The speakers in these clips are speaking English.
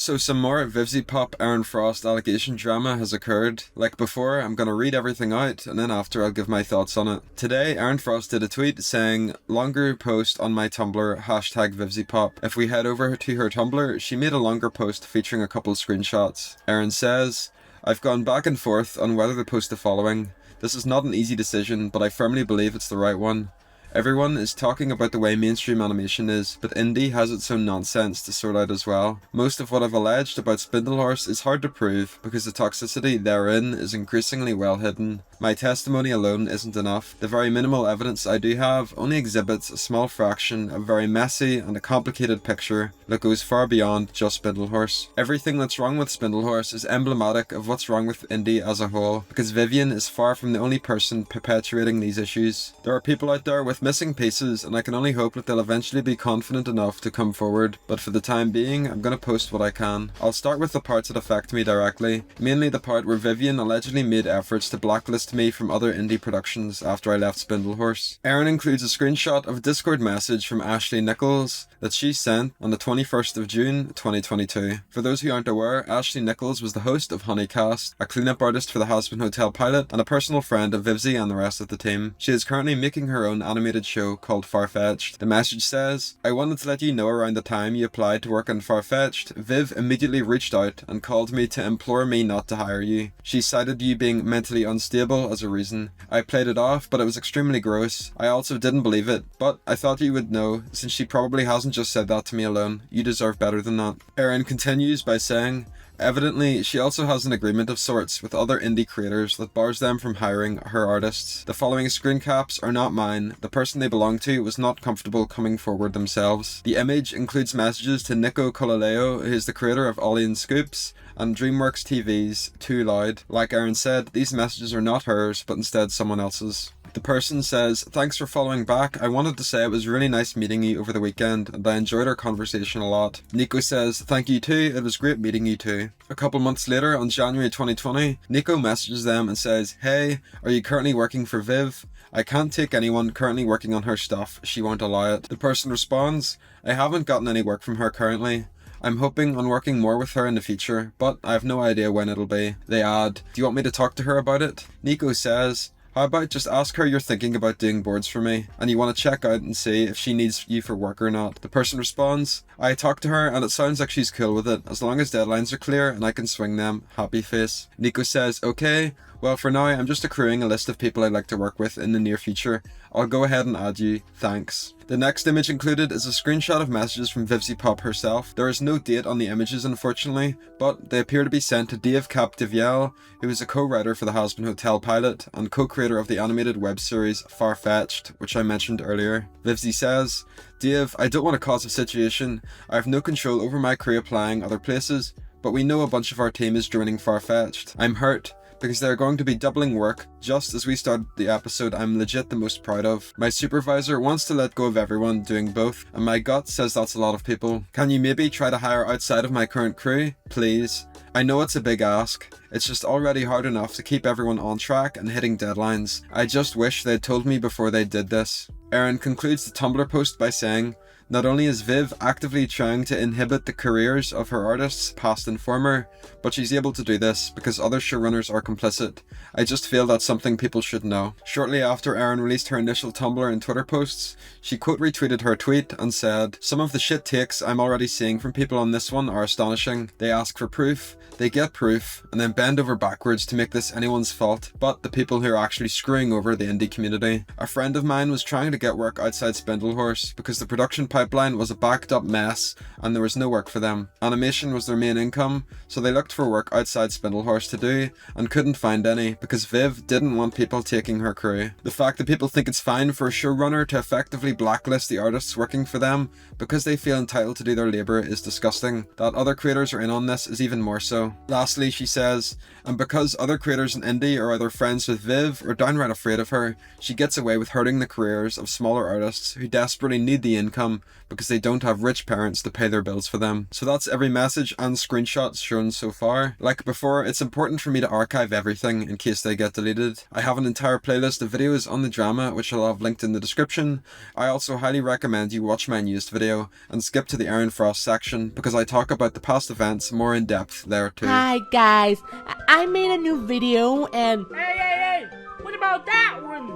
So some more Vivziepop Erin Frost allegation drama has occurred. Like before, I'm gonna read everything out and then after I'll give my thoughts on it. Today, Erin Frost did a tweet saying, longer post on my Tumblr, #Vivziepop. If we head over to her Tumblr, she made a longer post featuring a couple screenshots. Erin says, I've gone back and forth on whether to post the following. This is not an easy decision, but I firmly believe it's the right one. Everyone is talking about the way mainstream animation is, but indie has its own nonsense to sort out as well. Most of what I've alleged about Spindlehorse is hard to prove because the toxicity therein is increasingly well hidden. My testimony alone isn't enough. The very minimal evidence I do have only exhibits a small fraction of a very messy and a complicated picture that goes far beyond just Spindlehorse. Everything that's wrong with Spindlehorse is emblematic of what's wrong with indie as a whole, because Vivian is far from the only person perpetuating these issues. There are people out there with missing pieces, and I can only hope that they'll eventually be confident enough to come forward, but for the time being, I'm gonna post what I can. I'll start with the parts that affect me directly, mainly the part where Vivian allegedly made efforts to blacklist me from other indie productions after I left Spindlehorse. Erin includes a screenshot of a Discord message from Ashley Nichols that she sent on the 21st of June 2022. For those who aren't aware, Ashley Nichols was the host of Honeycast, a cleanup artist for the Hazbin Hotel pilot, and a personal friend of Vivzi and the rest of the team. She is currently making her own animated show called Farfetched. The message says, I wanted to let you know around the time you applied to work on Farfetched, Viv immediately reached out and called me to implore me not to hire you. She cited you being mentally unstable as a reason. I played it off, but it was extremely gross. I also didn't believe it, but I thought you would know, since she probably hasn't just said that to me alone. You deserve better than that. Erin continues by saying, evidently, she also has an agreement of sorts with other indie creators that bars them from hiring her artists. The following screen caps are not mine. The person they belong to was not comfortable coming forward themselves. The image includes messages to Nico Colaleo, who is the creator of Ollie and Scoops, and DreamWorks TV's Too Loud. Like Erin said, these messages are not hers, but instead someone else's. The person says, thanks for following back. I wanted to say it was really nice meeting you over the weekend and I enjoyed our conversation a lot. Nico says, thank you too, it was great meeting you too. A couple months later, on January 2020, Nico messages them and says, hey, are you currently working for Viv? I can't take anyone currently working on her stuff, she won't allow it. The person responds, I haven't gotten any work from her currently. I'm hoping on working more with her in the future, but I have no idea when it'll be. They add, do you want me to talk to her about it? Nico says, how about just ask her you're thinking about doing boards for me, and you want to check out and see if she needs you for work or not. The person responds, I talked to her and it sounds like she's cool with it, as long as deadlines are clear and I can swing them, happy face. Nico says, okay, well for now I'm just accruing a list of people I'd like to work with in the near future. I'll go ahead and add you, thanks. The next image included is a screenshot of messages from Vivziepop herself. There is no date on the images unfortunately, but they appear to be sent to Capdevielle, who is a co-writer for the Hazbin Hotel pilot and co-creator of the animated web series Farfetched, which I mentioned earlier. Vivzi says, Dave, I don't want to cause a situation. I have no control over my career applying other places, but we know a bunch of our team is joining Farfetched. I'm hurt, because they're going to be doubling work. Just as we started the episode I'm legit the most proud of. My supervisor wants to let go of everyone doing both, and my gut says that's a lot of people. Can you maybe try to hire outside of my current crew? Please. I know it's a big ask. It's just already hard enough to keep everyone on track and hitting deadlines. I just wish they'd told me before they did this. Erin concludes the Tumblr post by saying, not only is Viv actively trying to inhibit the careers of her artists, past and former, but she's able to do this because other showrunners are complicit. I just feel that's something people should know. Shortly after Erin released her initial Tumblr and Twitter posts, she quote retweeted her tweet and said, some of the shit takes I'm already seeing from people on this one are astonishing. They ask for proof, they get proof, and then bend over backwards to make this anyone's fault, but the people who are actually screwing over the indie community. A friend of mine was trying to get work outside Spindlehorse because the production pipeline was a backed up mess and there was no work for them. Animation was their main income, so they looked for work outside Spindlehorse to do and couldn't find any because Viv didn't want people taking her crew. The fact that people think it's fine for a showrunner to effectively blacklist the artists working for them because they feel entitled to do their labour is disgusting. That other creators are in on this is even more so. Lastly, she says, and because other creators in indie are either friends with Viv or downright afraid of her, she gets away with hurting the careers of smaller artists who desperately need the income because they don't have rich parents to pay their bills for them. So that's every message and screenshots shown so far. Like before, it's important for me to archive everything in case they get deleted. I have an entire playlist of videos on the drama which I'll have linked in the description. I also highly recommend you watch my newest video and skip to the Erin Frost section because I talk about the past events more in depth there too. Hi guys, I made a new video and... Hey! What about that one?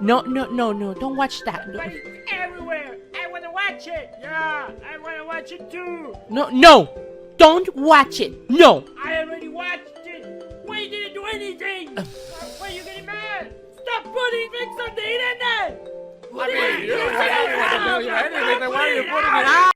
No, don't watch that. No. But it's everywhere. I wanna watch it. Yeah, I wanna watch it too. No, don't watch it. No. I already watched it. Why you didn't do anything? Why are you getting mad? Stop putting things on the internet.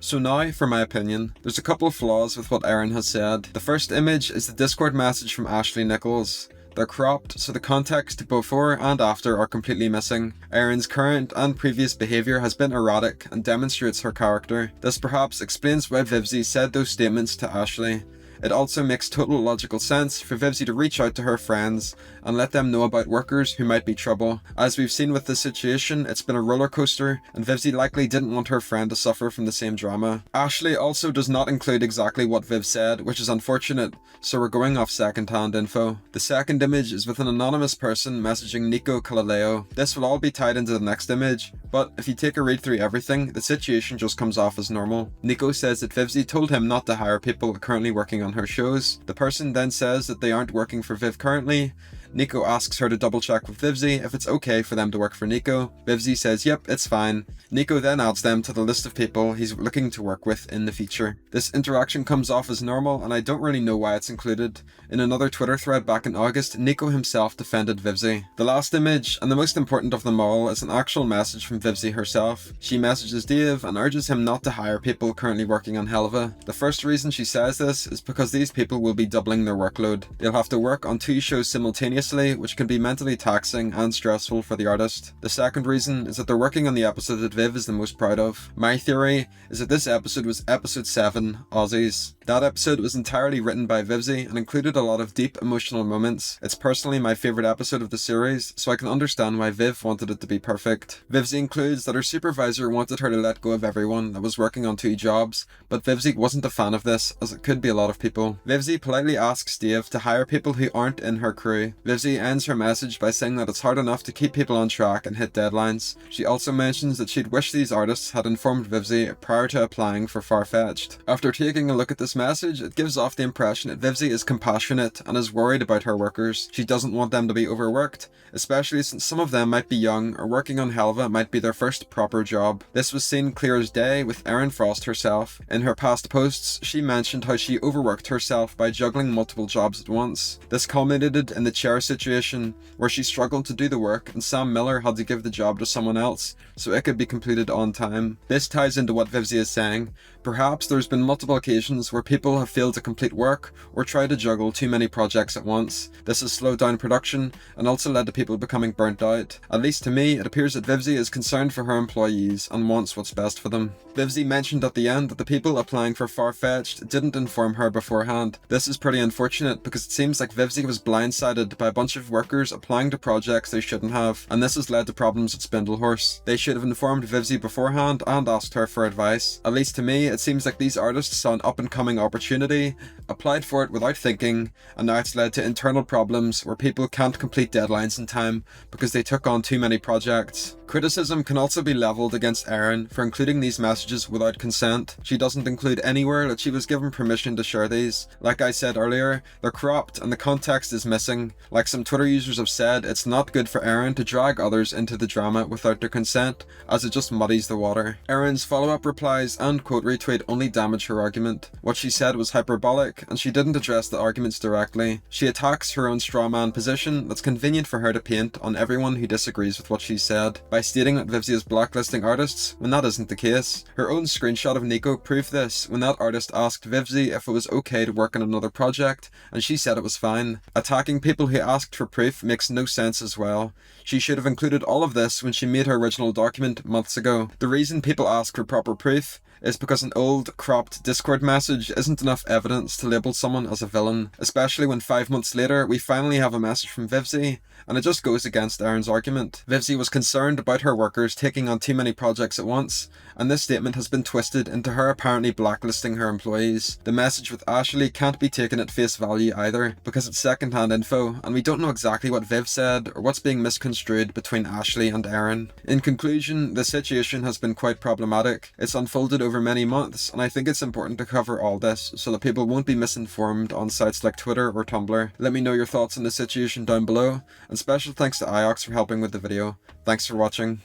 So now, for my opinion, there's a couple of flaws with what Erin has said. The first image is the Discord message from Ashley Nichols. They're cropped, so the context before and after are completely missing. Erin's current and previous behaviour has been erratic and demonstrates her character. This perhaps explains why Vivzie said those statements to Ashley. It also makes total logical sense for Vivzie to reach out to her friends and let them know about workers who might be trouble. As we've seen with this situation, it's been a roller coaster and Vivzie likely didn't want her friend to suffer from the same drama. Ashley also does not include exactly what Viv said, which is unfortunate, so we're going off second-hand info. The second image is with an anonymous person messaging Nico Calaleo. This will all be tied into the next image, but if you take a read through everything, the situation just comes off as normal. Nico says that Vivzie told him not to hire people currently working on her shows. The person then says that they aren't working for Viv currently. Nico asks her to double check with Vivzie if it's okay for them to work for Nico. Vivzie says yep, it's fine. Nico then adds them to the list of people he's looking to work with in the future. This interaction comes off as normal and I don't really know why it's included. In another Twitter thread back in August, Nico himself defended Vivzie. The last image, and the most important of them all, is an actual message from Vivzie herself. She messages Dave and urges him not to hire people currently working on Helva. The first reason she says this is because these people will be doubling their workload. They'll have to work on 2 shows simultaneously, which can be mentally taxing and stressful for the artist. The second reason is that they're working on the episode that Viv is the most proud of. My theory is that this episode was episode 7, Aussies. That episode was entirely written by Vivzie and included a lot of deep emotional moments. It's personally my favourite episode of the series, so I can understand why Viv wanted it to be perfect. Vivzie includes that her supervisor wanted her to let go of everyone that was working on 2 jobs, but Vivzie wasn't a fan of this, as it could be a lot of people. Vivzie politely asks Dave to hire people who aren't in her crew. Vivzie ends her message by saying that it's hard enough to keep people on track and hit deadlines. She also mentions that she'd wish these artists had informed Vivzie prior to applying for Farfetched. After taking a look at this message, it gives off the impression that Vivzie is compassionate and is worried about her workers. She doesn't want them to be overworked, especially since some of them might be young or working on Helva might be their first proper job. This was seen clear as day with Erin Frost herself. In her past posts, she mentioned how she overworked herself by juggling multiple jobs at once. This culminated in the chair situation where she struggled to do the work and Sam Miller had to give the job to someone else so it could be completed on time. This ties into what Vivzie is saying. Perhaps there's been multiple occasions where people have failed to complete work or tried to juggle too many projects at once. This has slowed down production and also led to people becoming burnt out. At least to me, it appears that Vivzie is concerned for her employees and wants what's best for them. Vivzie mentioned at the end that the people applying for Farfetched didn't inform her beforehand. This is pretty unfortunate because it seems like Vivzie was blindsided by a bunch of workers applying to projects they shouldn't have, and this has led to problems at Spindlehorse. They should have informed Vivzie beforehand and asked her for advice. At least to me, it seems like these artists saw an up-and-coming opportunity, applied for it without thinking, and now it's led to internal problems where people can't complete deadlines in time because they took on too many projects. Criticism can also be levelled against Erin for including these messages without consent. She doesn't include anywhere that she was given permission to share these. Like I said earlier, they're cropped and the context is missing. Like some Twitter users have said, it's not good for Erin to drag others into the drama without their consent, as it just muddies the water. Erin's follow-up replies and quote retweet only damage her argument. What she said was hyperbolic, and she didn't address the arguments directly. She attacks her own straw man position that's convenient for her to paint on everyone who disagrees with what she said, by stating that Vivzie is blacklisting artists when that isn't the case. Her own screenshot of Nico proved this when that artist asked Vivzie if it was okay to work on another project, and she said it was fine. Attacking people who asked for proof makes no sense as well. She should have included all of this when she made her original document months ago. The reason people ask for proper proof is because an old, cropped Discord message isn't enough evidence to label someone as a villain, especially when 5 months later we finally have a message from Vivzie, and it just goes against Erin's argument. Vivzie was concerned about her workers taking on too many projects at once, and this statement has been twisted into her apparently blacklisting her employees. The message with Ashley can't be taken at face value either, because it's second-hand info, and we don't know exactly what Viv said or what's being misconstrued between Ashley and Erin. In conclusion, the situation has been quite problematic. It's unfolded over many months, and I think it's important to cover all this so that people won't be misinformed on sites like Twitter or Tumblr. Let me know your thoughts on the situation down below, and special thanks to IOX for helping with the video. Thanks for watching.